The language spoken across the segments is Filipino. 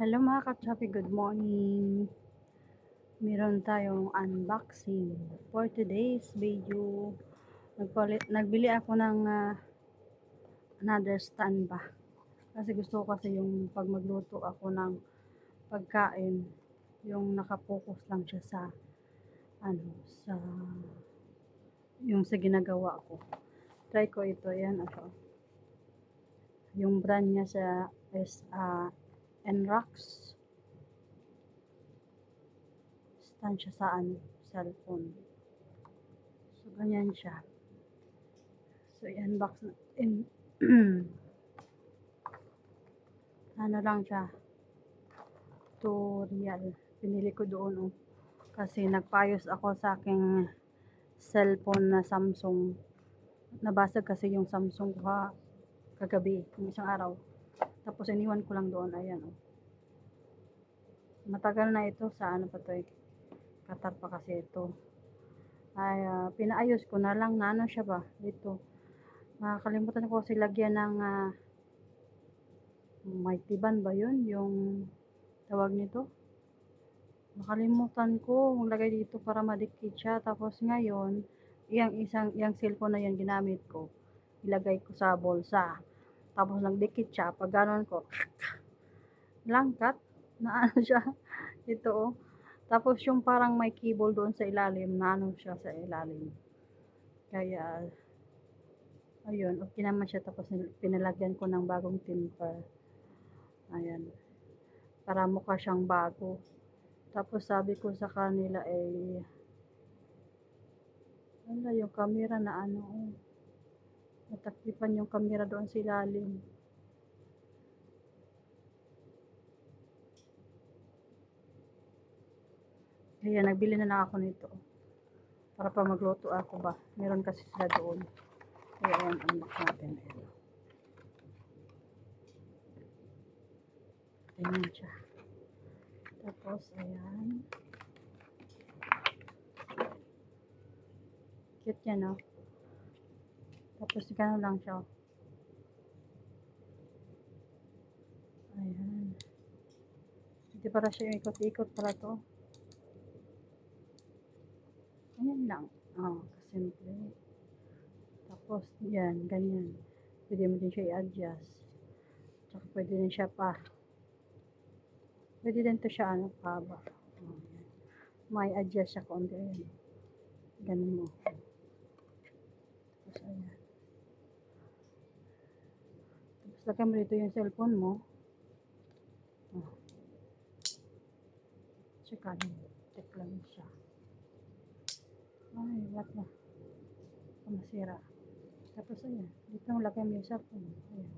Hello mga ka-Chappy, good morning. Meron tayong unboxing for today's video. Nagbili ako ng another stand ba. Kasi gusto ko kasi yung pag magluto ako ng pagkain, yung nakapokus lang siya sa sa yung sa ginagawa ko. Try ko ito, yan ako. Yung brand niya sa is NROX. Stand siya sa cellphone. So, ganyan siya. So, i-unbox na. Ano lang siya. Tutorial. Pinili ko doon. Kasi nagpayos ako sa aking cellphone na Samsung. Nabasag kasi yung Samsung ko kagabi. Yung isang araw. Tapos iniwan ko lang doon. Ayan. Matagal na ito sa ano pa to eh. Qatar pa kasi ito. Ay, pinaayos ko na lang na ano siya ba dito. Nakakalimutan ko kasi lagyan ng mighty band ba yun? Yung tawag nito. Nakalimutan ko maglagay dito para madikit siya. Tapos ngayon, yung cellphone na yan ginamit ko. Ilagay ko sa bulsa. Tapos nagdikit siya. Pag ganon ko, langkat na ano siya. Ito Tapos yung parang may cable doon sa ilalim, na ano siya sa ilalim. Kaya, ayun, okay naman siya. Tapos pinalagyan ko ng bagong temper. Ayan. Para mukha siyang bago. Tapos sabi ko sa kanila wala yung camera na nataktipan yung camera doon sa ilalim. Kaya nagbili na lang ako nito. Para pa magluto ako ba. Meron kasi sila doon. Kaya ayan, unbox natin. Ayan siya. Tapos, ayan. Cute yan, no? Tapos, gano'n lang siya. Ayan. Hindi para siya yung ikot-ikot para to. Ayan lang. Kasimple. Tapos, yan, ganyan. Pwede mo din siya i-adjust. Tsaka pwede din siya pwede din to siya, paba. May adjust siya konti. Ayan. Ganun mo. Tapos, ayan. Tapos, lagyan mo dito yung cellphone mo. Tsaka, check lang siya. Ay, what na. Masira. Tapos, ayan. Dito mo lagyan mo yung cellphone. Ayan.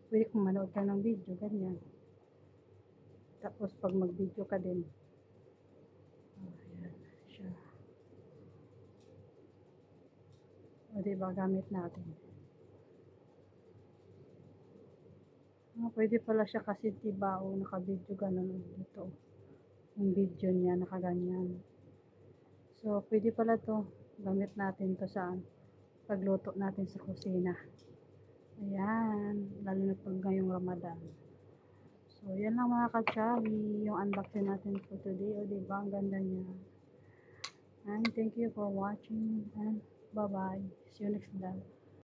Pwede kong manood ka ng video, ganyan. Tapos, pag mag-video ka din. Ayan siya. O, diba, gamit natin. Pwede pala siya kasi diba, naka-video ganun dito. Yung video niya, nakaganyan. So, pwede pala to. Gamit natin to sa pagluto natin sa kusina. Ayan. Lalo na pag ngayong Ramadan. So, yan lang mga ka-chawi. Yung unboxing natin for today. O, diba? Ang ganda niya. And thank you for watching. And bye-bye. See you next vlog.